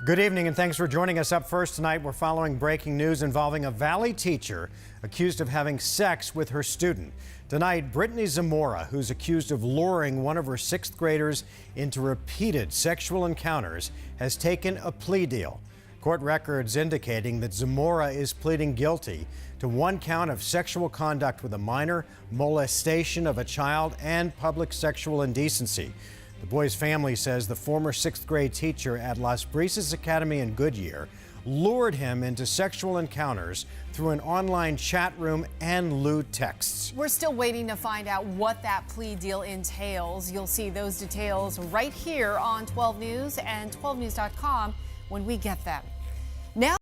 Good evening and thanks for joining us. Up first tonight, we're following breaking news involving a Valley teacher accused of having sex with her student. Tonight, Brittany Zamora, who's accused of luring one of her sixth graders into repeated sexual encounters, has taken a plea deal. Court records indicating that Zamora is pleading guilty to one count of sexual conduct with a minor, molestation of a child, and public sexual indecency. The boy's family says the former sixth grade teacher at Las Brisas Academy in Goodyear lured him into sexual encounters through an online chat room and lewd texts. We're still waiting to find out what that plea deal entails. You'll see those details right here on 12 News and 12news.com when we get them. Now